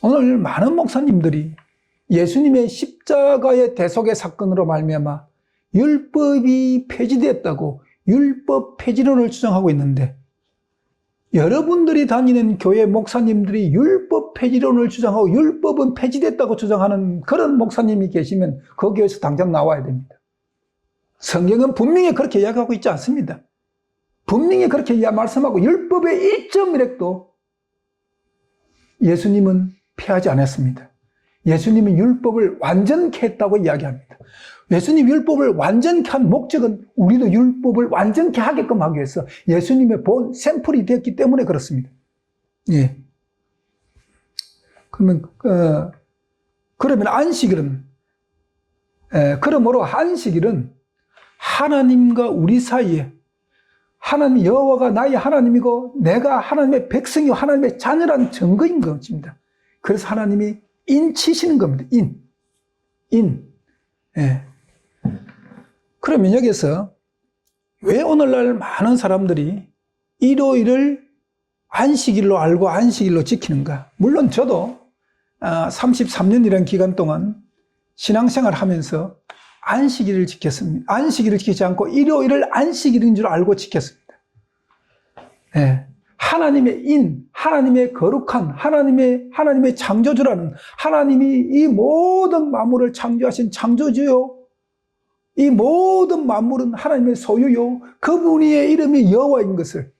오늘 많은 목사님들이 예수님의 십자가의 대속의 사건으로 말미암아 율법이 폐지됐다고 율법 폐지론을 주장하고 있는데 여러분들이 다니는 교회 목사님들이 율법 폐지론을 주장하고 율법은 폐지됐다고 주장하는 그런 목사님이 계시면 그 교회에서 당장 나와야 됩니다. 성경은 분명히 그렇게 이야기하고 있지 않습니다. 분명히 그렇게 말씀하고 율법의 1.1획도 예수님은 폐하지 않았습니다. 예수님은 율법을 완전케 했다고 이야기합니다. 예수님 율법을 완전케 한 목적은 우리도 율법을 완전케 하게끔 하기 위해서 예수님의 본 샘플이 되었기 때문에 그렇습니다. 예. 그러면 안식일은 그러므로 안식일은 하나님과 우리 사이에 하나님 여호와가 나의 하나님이고 내가 하나님의 백성이고 하나님의 자녀라는 증거인 것입니다. 그래서 하나님이 인치시는 겁니다. 예. 그러면 여기서 왜 오늘날 많은 사람들이 일요일을 안식일로 알고 안식일로 지키는가? 물론 저도 33년이라는 기간 동안 신앙생활을 하면서 안식일을 지켰습니다. 안식일을 지키지 않고 일요일을 안식일인 줄 알고 지켰습니다. 예. 하나님의 하나님의 거룩한, 하나님의 창조주라는 하나님이 이 모든 만물을 창조하신 창조주요. 이 모든 만물은 하나님의 소유요. 그분의 이름이 여호와인 것을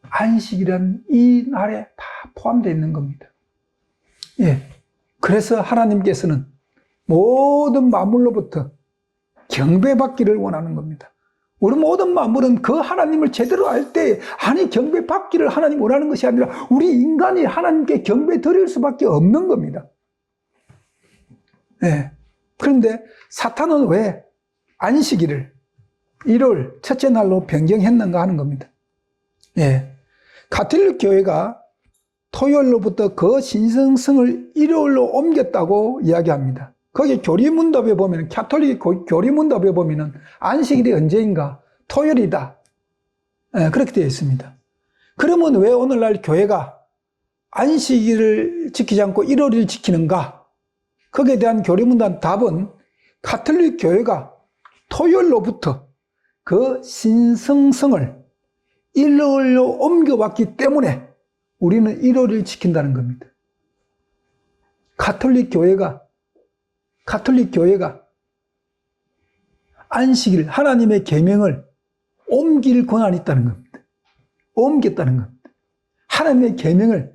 안식이란 이 날에 다 포함되어 있는 겁니다. 예. 그래서 하나님께서는 모든 만물로부터 경배받기를 원하는 겁니다. 우리 모든 만물은 그 하나님을 제대로 알 때 경배받기를 하나님 원하는 것이 아니라 우리 인간이 하나님께 경배 드릴 수밖에 없는 겁니다. 예. 그런데 사탄은 왜 안식일을 일요일 첫째 날로 변경했는가 하는 겁니다. 예. 가톨릭 교회가 토요일로부터 그 신성성을 일요일로 옮겼다고 이야기합니다. 거기 교리문답에 보면, 가톨릭 교리문답에 보면은 안식일이 언제인가? 토요일이다. 예, 그렇게 되어 있습니다. 그러면 왜 오늘날 교회가 안식일을 지키지 않고 일요일을 지키는가? 거기에 대한 교리문답 답은 가톨릭 교회가 토요일로부터 그 신성성을 일요일로 옮겨왔기 때문에 우리는 일요일을 지킨다는 겁니다. 가톨릭 교회가 안식일, 하나님의 계명을 옮길 권한이 있다는 겁니다. 옮겼다는 겁니다. 하나님의 계명을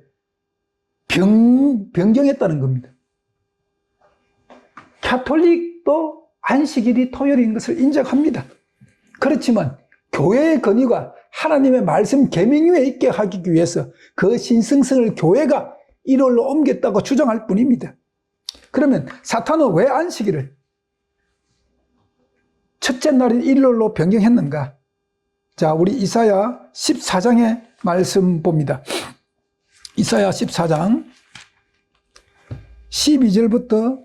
변경했다는 겁니다. 가톨릭도 안식일이 토요일인 것을 인정합니다. 그렇지만 교회의 권위가 하나님의 말씀 계명 위에 있게 하기 위해서 그 신성성을 교회가 일요일로 옮겼다고 주장할 뿐입니다. 그러면 사탄은 왜 안식일을 첫째 날인 일요일로 변경했는가? 자, 우리 이사야 14장의 말씀 봅니다. 이사야 14장 12절부터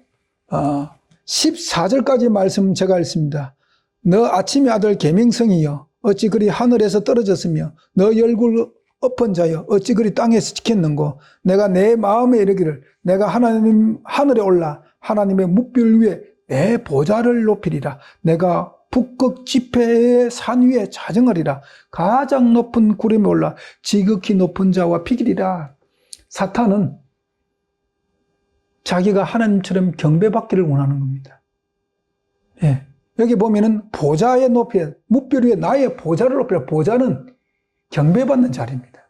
14절까지 말씀 제가 읽습니다. 너 아침의 아들 계명성이여 어찌 그리 하늘에서 떨어졌으며 너 얼굴 엎은 자여 어찌 그리 땅에서 지켰는고 내가 내 마음에 이르기를 내가 하나님 하늘에 올라 하나님의 뭇별 위에 내 보좌를 높이리라. 내가 북극 지폐의 산 위에 자정하리라. 가장 높은 구름에 올라 지극히 높은 자와 비기리라. 사탄은 자기가 하나님처럼 경배받기를 원하는 겁니다. 예. 여기 보면은 보좌의 높이에 뭇별 위에 나의 보좌를 높이라. 보좌는 경배받는 자리입니다.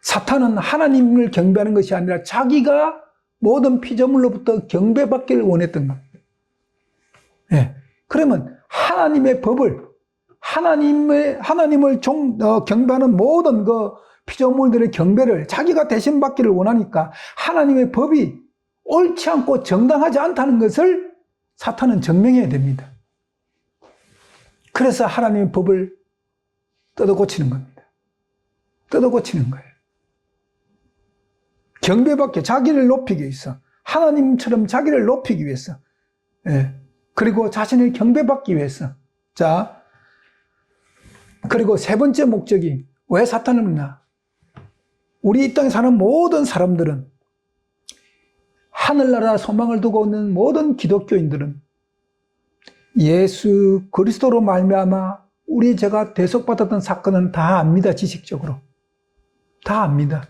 사탄은 하나님을 경배하는 것이 아니라 자기가 모든 피조물로부터 경배받기를 원했던 겁니다. 예. 그러면 하나님의 법을 하나님을 경배하는 모든 그 피조물들의 경배를 자기가 대신 받기를 원하니까 하나님의 법이 옳지 않고 정당하지 않다는 것을 사탄은 증명해야 됩니다. 그래서 하나님의 법을 뜯어고치는 겁니다. 뜯어고치는 거예요. 경배받기, 자기를 높이기 위해서, 하나님처럼 자기를 높이기 위해서, 예. 그리고 자신을 경배받기 위해서. 자, 그리고 세 번째 목적이 왜 사탄을 믿나? 우리 이 땅에 사는 모든 사람들은, 하늘나라 소망을 두고 있는 모든 기독교인들은 예수 그리스도로 말미암아 우리 죄가 대속받았던 사건은 다 압니다. 지식적으로 다 압니다.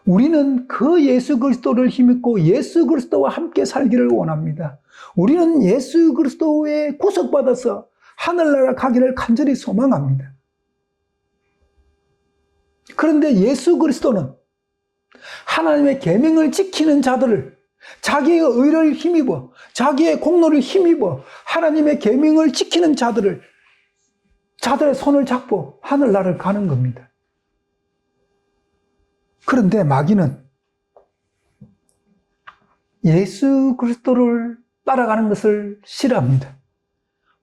우리는 그 예수 그리스도를 힘입고 예수 그리스도와 함께 살기를 원합니다. 우리는 예수 그리스도에 구속받아서 하늘나라 가기를 간절히 소망합니다. 그런데 예수 그리스도는 하나님의 계명을 지키는 자들을, 자기의 의를 힘입어, 자기의 공로를 힘입어 하나님의 계명을 지키는 자들의 손을 잡고 하늘나라를 가는 겁니다. 그런데 마귀는 예수 그리스도를 따라가는 것을 싫어합니다.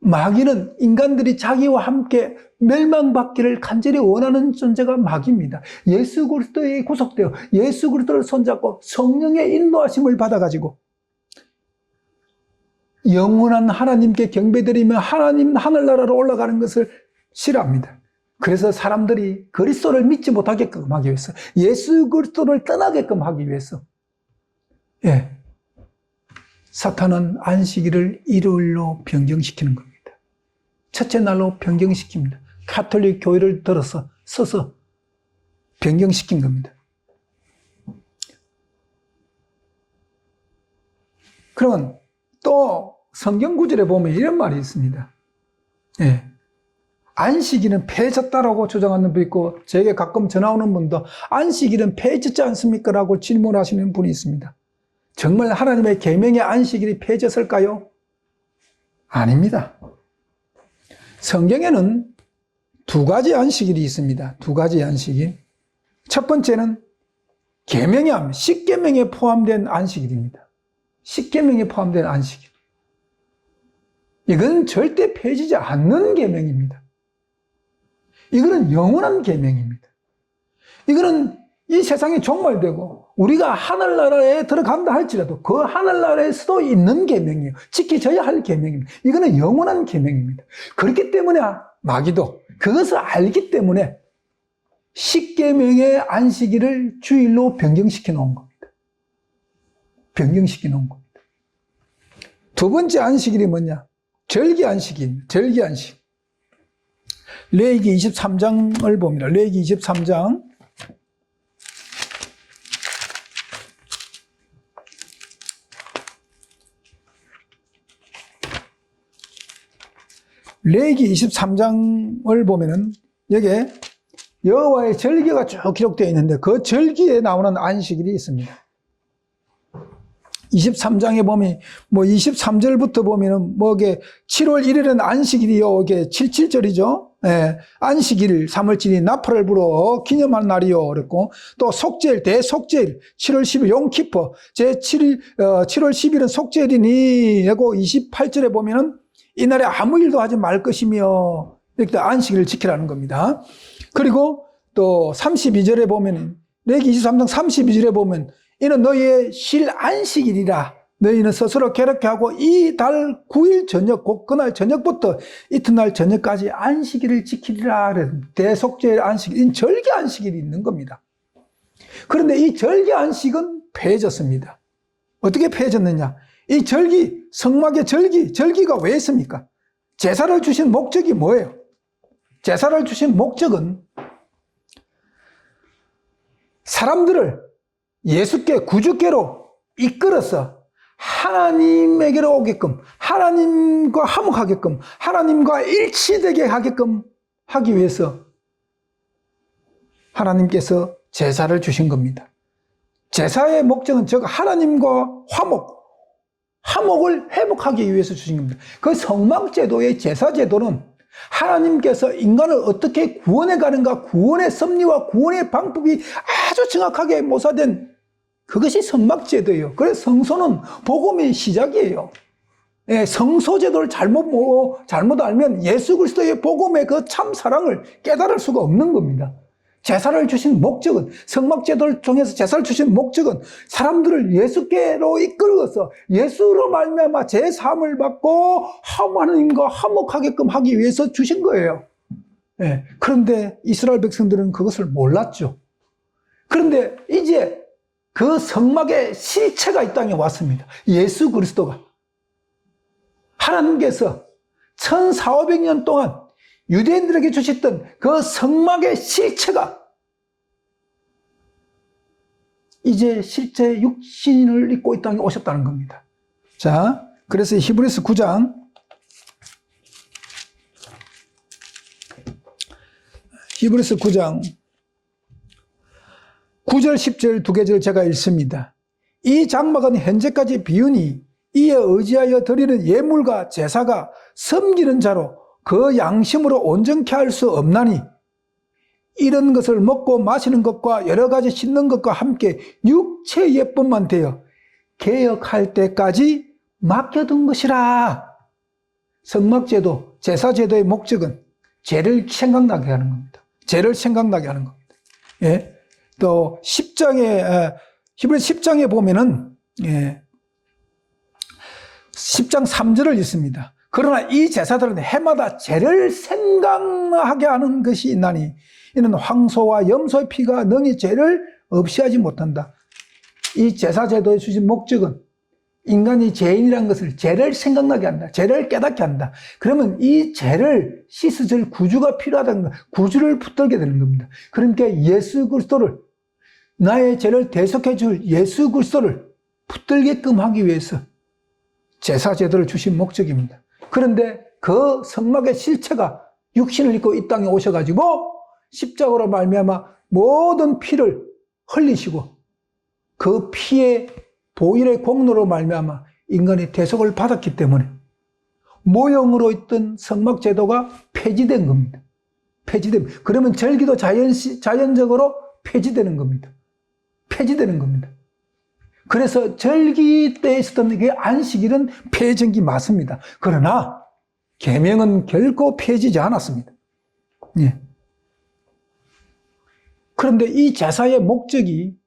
마귀는 인간들이 자기와 함께 멸망받기를 간절히 원하는 존재가 마귀입니다. 예수 그리스도에 구속되어 예수 그리스도를 손잡고 성령의 인도하심을 받아가지고 영원한 하나님께 경배드리며 하나님 하늘나라로 올라가는 것을 싫어합니다. 그래서 사람들이 그리스도를 믿지 못하게끔 하기 위해서, 예수 그리스도를 떠나게끔 하기 위해서, 예, 사탄은 안식일을 일요일로 변경시키는 겁니다. 첫째 날로 변경시킵니다. 가톨릭 교회를 서서 변경시킨 겁니다. 그러면 또 성경 구절에 보면 이런 말이 있습니다. 예. 안식일은 폐졌다라고 주장하는 분이 있고, 제게 가끔 전화 오는 분도 안식일은 폐졌지 않습니까? 라고 질문하시는 분이 있습니다. 정말 하나님의 계명의 안식일이 폐졌을까요? 아닙니다. 성경에는 두 가지 안식일이 있습니다. 두 가지 안식일. 첫 번째는 계명의 10계명에 포함된 안식일입니다. 10계명에 포함된 안식일. 이건 절대 폐지지 않는 계명입니다. 이거는 영원한 계명입니다. 이거는 이 세상이 종말되고 우리가 하늘나라에 들어간다 할지라도 그 하늘나라에서도 있는 계명이에요. 지켜져야 할 계명입니다. 이거는 영원한 계명입니다. 그렇기 때문에 마귀도 그것을 알기 때문에 10계명의 안식일을 주일로 변경시켜 놓은 겁니다. 변경시켜 놓은 겁니다. 두 번째 안식일이 뭐냐? 절기 안식입니다. 절기 안식. 레위기 23장을 봅니다. 레위기 23장. 레위기 23장을 보면은 여기에 여호와의 절기가 쭉 기록되어 있는데 그 절기에 나오는 안식일이 있습니다. 23장에 보면 뭐 23절부터 보면은 뭐 이게 7월 1일은 안식일이요. 이게 77절이죠. 예. 안식일 3월 7일 나팔을 불어 기념한 날이요. 그랬고 또 속죄일 대속죄일 7월 10일 용키퍼 제 7월 10일은 속죄일이니 하고 28절에 보면은 이날에 아무 일도 하지 말 것이며 이렇게 안식일을 지키라는 겁니다. 그리고 또 32절에 보면 레위기 23장 32절에 보면 이는 너희의 실 안식일이라 너희는 스스로 괴롭게 하고 이 달 9일 저녁 곧 그날 저녁부터 이튿날 저녁까지 안식일을 지키리라. 대속죄의 안식일, 절기 안식일이 있는 겁니다. 그런데 이 절기 안식은 폐해졌습니다. 어떻게 폐해졌느냐? 이 절기, 성막의 절기가 왜 있습니까? 제사를 주신 목적이 뭐예요? 제사를 주신 목적은 사람들을 예수께 구주께로 이끌어서 하나님에게로 오게끔, 하나님과 화목하게끔, 하나님과 일치되게 하게끔 하기 위해서 하나님께서 제사를 주신 겁니다. 제사의 목적은 즉 하나님과 화목을 회복하기 위해서 주신 겁니다. 그 성막제도의 제사제도는 하나님께서 인간을 어떻게 구원해 가는가, 구원의 섭리와 구원의 방법이 아주 정확하게 묘사된 그것이 성막제도예요. 그래서 성소는 복음의 시작이에요. 예, 성소제도를 잘못 알면 예수 그리스도의 복음의 그 참 사랑을 깨달을 수가 없는 겁니다. 제사를 주신 목적은, 성막제도를 통해서 제사를 주신 목적은 사람들을 예수께로 이끌어서 예수로 말미암아 제사함을 받고 하나님과 화목하게끔 하기 위해서 주신 거예요. 예, 그런데 이스라엘 백성들은 그것을 몰랐죠. 그런데 이제 그 성막의 실체가 이 땅에 왔습니다. 예수 그리스도가. 하나님께서 1400년 동안 유대인들에게 주셨던 그 성막의 실체가 이제 실제 육신을 입고 이 땅에 오셨다는 겁니다. 자, 그래서 히브리서 9장 9절 10절 두 계절 제가 읽습니다. 이 장막은 현재까지 비우니 이에 의지하여 드리는 예물과 제사가 섬기는 자로 그 양심으로 온전케 할 수 없나니 이런 것을 먹고 마시는 것과 여러 가지 씻는 것과 함께 육체의 예법만 되어 개혁할 때까지 맡겨둔 것이라. 성막제도, 제사제도의 목적은 죄를 생각나게 하는 겁니다. 죄를 생각나게 하는 겁니다. 예. 또 10장에 히브리서 10장에 보면은 10장 3절을 읽습니다. 그러나 이 제사들은 해마다 죄를 생각나게 하는 것이 있나니 이는 황소와 염소의 피가 능히 죄를 없이 하지 못한다. 이 제사제도에 주신 목적은 인간이 죄인이라는 것을, 죄를 생각나게 한다. 죄를 깨닫게 한다. 그러면 이 죄를 씻어줄 구주가 필요하다는 것, 구주를 붙들게 되는 겁니다. 그러니까 예수 그리스도를, 나의 죄를 대속해 줄 예수 그리스도를 붙들게끔 하기 위해서 제사제도를 주신 목적입니다. 그런데 그 성막의 실체가 육신을 입고 이 땅에 오셔가지고 십자가로 말미암아 모든 피를 흘리시고 그 피의 보혈의 공로로 말미암아 인간이 대속을 받았기 때문에 모형으로 있던 성막제도가 폐지된 겁니다. 그러면 절기도 자연적으로 폐지되는 겁니다. 그래서 절기 때 있었던 게 안식일은 폐해진 게 맞습니다. 그러나 계명은 결코 폐해지지 않았습니다. 예. 그런데 이 제사의 목적이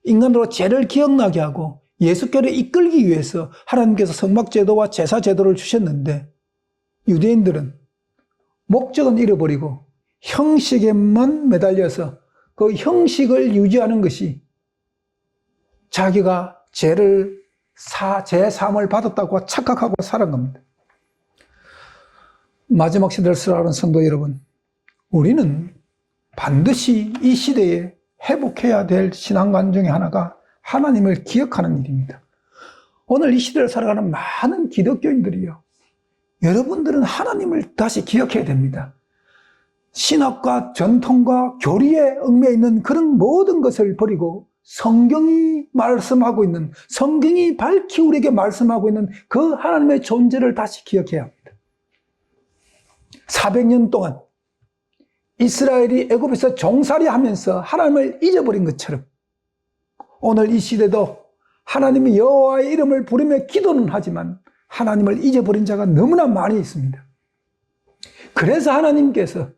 인간으로 죄를 기억나게 하고 예수께로 이끌기 위해서 하나님께서 성막제도와 제사제도를 주셨는데 유대인들은 목적은 잃어버리고 형식에만 매달려서 그 형식을 유지하는 것이 자기가 죄 사함을 받았다고 착각하고 살은 겁니다. 마지막 시대를 살아가는 성도 여러분, 우리는 반드시 이 시대에 회복해야 될 신앙관 중에 하나가 하나님을 기억하는 일입니다. 오늘 이 시대를 살아가는 많은 기독교인들이요, 여러분들은 하나님을 다시 기억해야 됩니다. 신학과 전통과 교리에 얽매여 있는 그런 모든 것을 버리고 성경이 말씀하고 있는, 성경이 밝히 우리에게 말씀하고 있는 그 하나님의 존재를 다시 기억해야 합니다. 400년 동안 이스라엘이 애굽에서 종살이 하면서 하나님을 잊어버린 것처럼 오늘 이 시대도 하나님의 여호와의 이름을 부르며 기도는 하지만 하나님을 잊어버린 자가 너무나 많이 있습니다. 그래서 하나님께서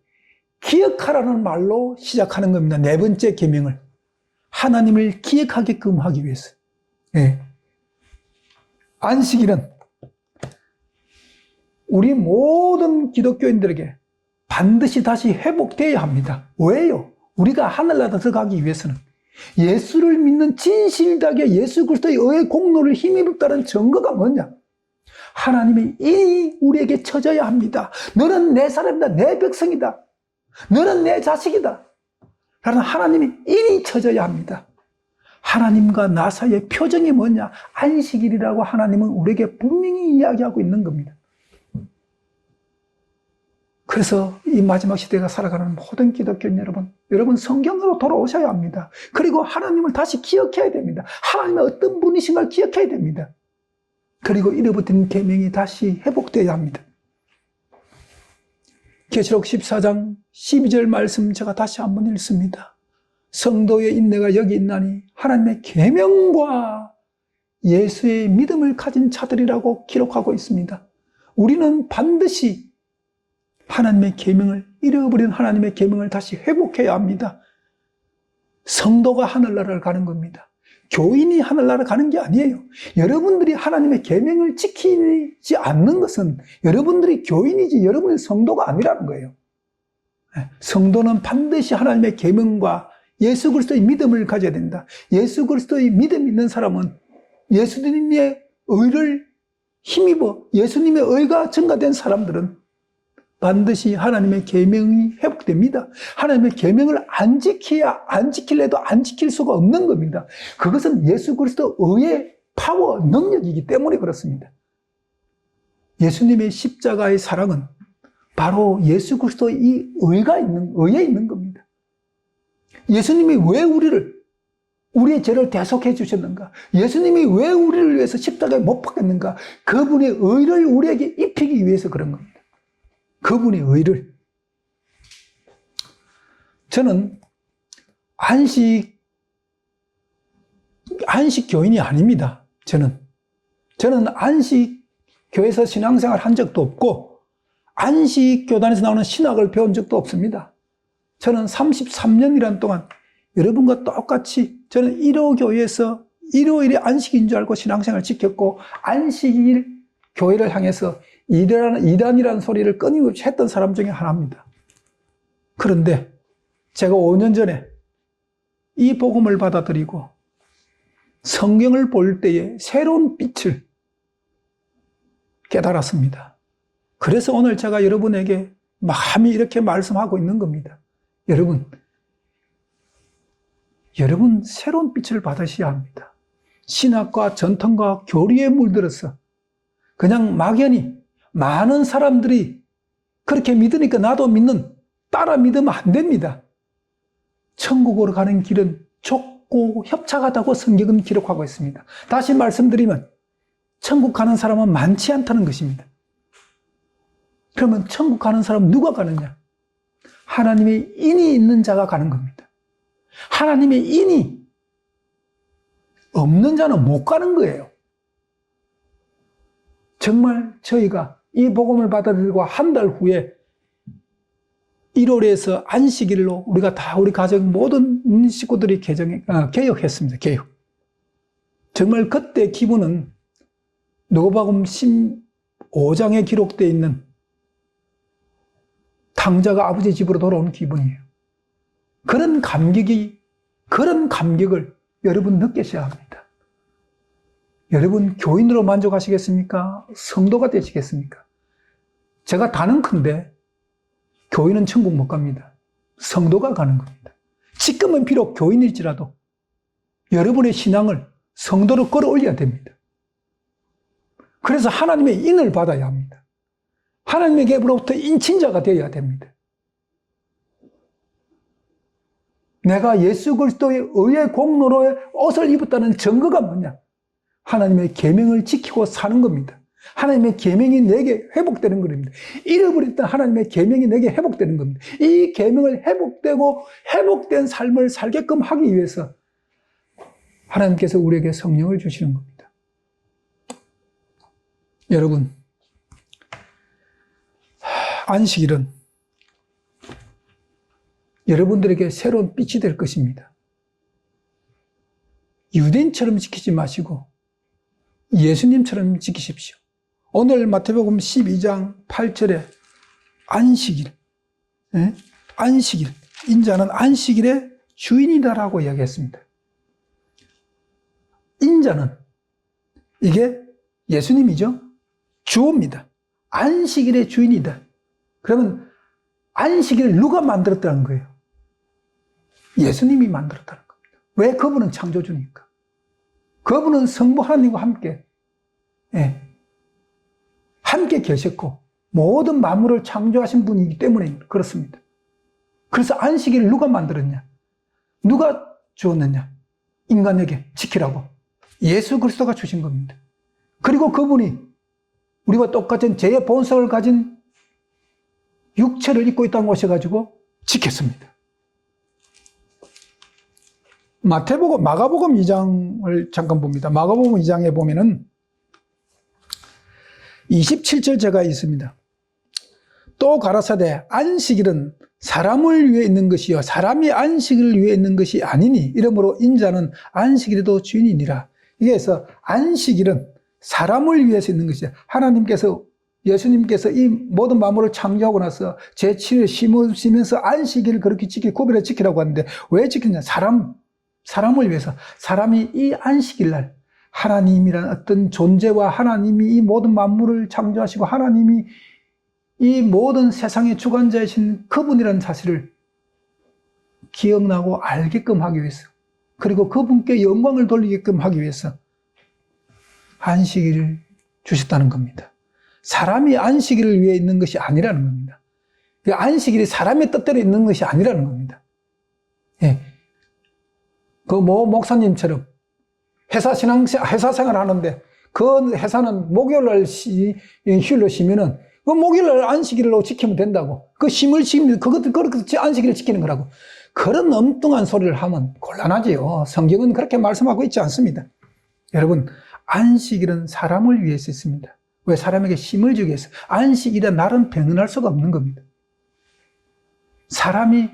기억하라는 말로 시작하는 겁니다. 네 번째 계명을. 하나님을 기억하게끔 하기 위해서. 예. 안식일은 우리 모든 기독교인들에게 반드시 다시 회복되어야 합니다. 왜요? 우리가 하늘나라 들어가기 위해서는 예수를 믿는 진실되게 예수 그리스도의 의의 공로를 힘입었다는 증거가 뭐냐? 하나님의 인이 우리에게 쳐져야 합니다. 너는 내 사람이다. 내 백성이다. 너는 내 자식이다. 라는 하나님의 인이 쳐져야 합니다. 하나님과 나 사이의 표정이 뭐냐? 안식일이라고 하나님은 우리에게 분명히 이야기하고 있는 겁니다. 그래서 이 마지막 시대가 살아가는 모든 기독교인 여러분 성경으로 돌아오셔야 합니다. 그리고 하나님을 다시 기억해야 됩니다. 하나님의 어떤 분이신 걸 기억해야 됩니다. 그리고 잃어버린 계명이 다시 회복되어야 합니다. 계시록 14장 12절 말씀 제가 다시 한번 읽습니다. 성도의 인내가 여기 있나니 하나님의 계명과 예수의 믿음을 가진 자들이라고 기록하고 있습니다. 우리는 반드시 하나님의 계명을, 잃어버린 하나님의 계명을 다시 회복해야 합니다. 성도가 하늘나라를 가는 겁니다. 교인이 하늘나라 가는 게 아니에요. 여러분들이 하나님의 계명을 지키지 않는 것은 여러분들이 교인이지 여러분의 성도가 아니라는 거예요. 성도는 반드시 하나님의 계명과 예수 그리스도의 믿음을 가져야 된다. 예수 그리스도의 믿음 있는 사람은 예수님의 의를 힘입어 예수님의 의가 증가된 사람들은 반드시 하나님의 계명이 회복됩니다. 하나님의 계명을 안 지킬래도 안 지킬 수가 없는 겁니다. 그것은 예수 그리스도 의의 파워, 능력이기 때문에 그렇습니다. 예수님의 십자가의 사랑은 바로 예수 그리스도의 이 의에 있는 겁니다. 예수님이 왜 우리의 죄를 대속해 주셨는가? 예수님이 왜 우리를 위해서 십자가에 못 박혔는가? 그분의 의를 우리에게 입히기 위해서 그런 겁니다. 그분의 의를. 저는 안식 교인이 아닙니다. 저는 안식 교회에서 신앙생활 한 적도 없고 안식 교단에서 나오는 신학을 배운 적도 없습니다. 저는 33년이란 동안 여러분과 똑같이 저는 1호 교회에서 일요일이 안식인 줄 알고 신앙생활을 지켰고 안식일 교회를 향해서 이단이라는 소리를 끊임없이 했던 사람 중에 하나입니다. 그런데 제가 5년 전에 이 복음을 받아들이고 성경을 볼 때에 새로운 빛을 깨달았습니다. 그래서 오늘 제가 여러분에게 마음이 이렇게 말씀하고 있는 겁니다. 여러분 새로운 빛을 받으셔야 합니다. 신학과 전통과 교리에 물들어서 그냥 막연히 많은 사람들이 그렇게 믿으니까 나도 따라 믿으면 안 됩니다. 천국으로 가는 길은 좁고 협착하다고 성경은 기록하고 있습니다. 다시 말씀드리면 천국 가는 사람은 많지 않다는 것입니다. 그러면 천국 가는 사람 누가 가느냐? 하나님의 인이 있는 자가 가는 겁니다. 하나님의 인이 없는 자는 못 가는 거예요. 정말 저희가 이 복음을 받아들이고 한 달 후에 1월에서 안식일로 우리 가정 모든 식구들이 개혁했습니다. 개혁. 정말 그때 기분은 누가복음 15장에 기록되어 있는 탕자가 아버지 집으로 돌아오는 기분이에요. 그런 감격을 여러분 느끼셔야 합니다. 여러분 교인으로 만족하시겠습니까? 성도가 되시겠습니까? 제가 단언컨대 교인은 천국 못 갑니다. 성도가 가는 겁니다. 지금은 비록 교인일지라도 여러분의 신앙을 성도로 끌어올려야 됩니다. 그래서 하나님의 인을 받아야 합니다. 하나님에게로부터 인친자가 되어야 됩니다. 내가 예수 그리스도의 의의 공로로 옷을 입었다는 증거가 뭐냐? 하나님의 계명을 지키고 사는 겁니다. 하나님의 계명이 내게 회복되는 겁니다. 잃어버렸던 하나님의 계명이 내게 회복되는 겁니다. 이 계명을 회복된 삶을 살게끔 하기 위해서 하나님께서 우리에게 성령을 주시는 겁니다. 여러분, 안식일은 여러분들에게 새로운 빛이 될 것입니다. 유대인처럼 지키지 마시고 예수님처럼 지키십시오. 오늘 마태복음 12장 8절에 안식일, 안식일, 인자는 안식일의 주인이다라고 이야기했습니다. 인자는, 이게 예수님이죠. 주어입니다. 안식일의 주인이다. 그러면 안식일을 누가 만들었다는 거예요? 예수님이 만들었다는 겁니다. 왜? 그분은 창조주니까. 그분은 성부 하나님과 함께, 함께 계셨고 모든 만물을 창조하신 분이기 때문에 그렇습니다. 그래서 안식일을 누가 만들었냐? 누가 주었느냐? 인간에게 지키라고 예수 그리스도가 주신 겁니다. 그리고 그분이 우리와 똑같은 죄의 본성을 가진 육체를 입고 있다는 것이가지고 지켰습니다. 마가복음 2장을 잠깐 봅니다. 마가복음 2장에 보면은 27절 제가 있습니다. 또 가라사대 안식일은 사람을 위해 있는 것이요 사람이 안식일을 위해 있는 것이 아니니 이러므로 인자는 안식일에도 주인이니라. 이게서 안식일은 사람을 위해서 있는 것이야. 하나님께서, 예수님께서 이 모든 만물을 창조하고 나서 제7일 심으시면서 안식일을 그렇게 구별해 지키라고 하는데 왜 지키냐? 사람을 위해서. 사람이 이 안식일날 하나님이란 어떤 존재와 하나님이 이 모든 만물을 창조하시고 하나님이 이 모든 세상의 주관자이신 그분이라는 사실을 기억나고 알게끔 하기 위해서, 그리고 그분께 영광을 돌리게끔 하기 위해서 안식일을 주셨다는 겁니다. 사람이 안식일을 위해 있는 것이 아니라는 겁니다. 안식일이 사람의 뜻대로 있는 것이 아니라는 겁니다. 그 목사님처럼 회사 생활 하는데 그 회사는 목요일날 휴일로 쉬면은 그 목요일날 안식일로 지키면 된다고. 그 쉼을 지키면 그렇게 안식일을 지키는 거라고. 그런 엉뚱한 소리를 하면 곤란하지요. 성경은 그렇게 말씀하고 있지 않습니다. 여러분, 안식일은 사람을 위해서 있습니다. 왜? 사람에게 쉼을 주기 위해서. 안식일에 나는 병행할 수가 없는 겁니다. 사람이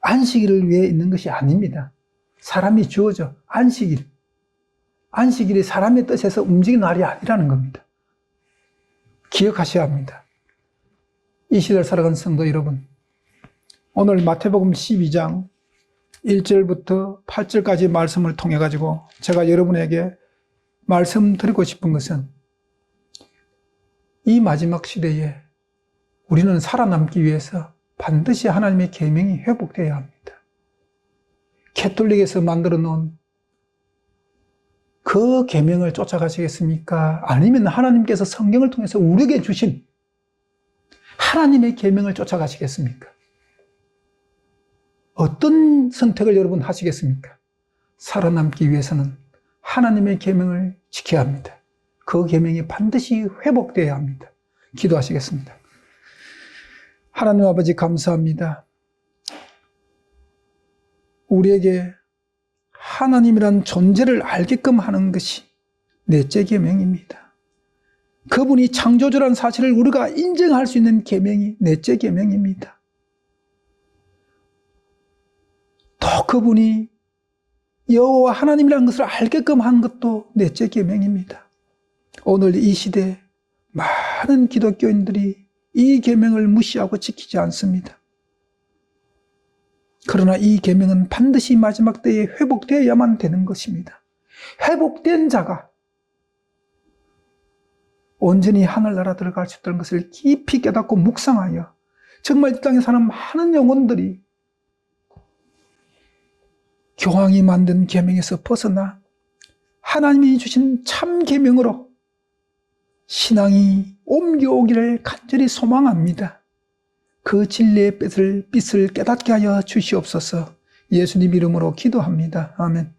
안식일을 위해 있는 것이 아닙니다. 사람이 주어져. 안식일이 사람의 뜻에서 움직이는 날이 아니라는 겁니다. 기억하셔야 합니다. 이 시대를 살아가는 성도 여러분, 오늘 마태복음 12장 1절부터 8절까지 말씀을 통해 가지고 제가 여러분에게 말씀드리고 싶은 것은, 이 마지막 시대에 우리는 살아남기 위해서 반드시 하나님의 계명이 회복되어야 합니다. 캐톨릭에서 만들어 놓은 그 계명을 쫓아가시겠습니까? 아니면 하나님께서 성경을 통해서 우리에게 주신 하나님의 계명을 쫓아가시겠습니까? 어떤 선택을 여러분 하시겠습니까? 살아남기 위해서는 하나님의 계명을 지켜야 합니다. 그 계명이 반드시 회복되어야 합니다. 기도하시겠습니다. 하나님 아버지 감사합니다. 우리에게 하나님이란 존재를 알게끔 하는 것이 넷째 계명입니다. 그분이 창조주라는 사실을 우리가 인정할 수 있는 계명이 넷째 계명입니다. 또 그분이 여호와 하나님이라는 것을 알게끔 하는 것도 넷째 계명입니다. 오늘 이 시대에 많은 기독교인들이 이 계명을 무시하고 지키지 않습니다. 그러나 이 계명은 반드시 마지막 때에 회복되어야만 되는 것입니다. 회복된 자가 온전히 하늘나라 들어갈 수 있다는 것을 깊이 깨닫고 묵상하여 정말 이 땅에 사는 많은 영혼들이 교황이 만든 계명에서 벗어나 하나님이 주신 참 계명으로 신앙이 옮겨오기를 간절히 소망합니다. 그 진리의 빛을 깨닫게 하여 주시옵소서. 예수님 이름으로 기도합니다. 아멘.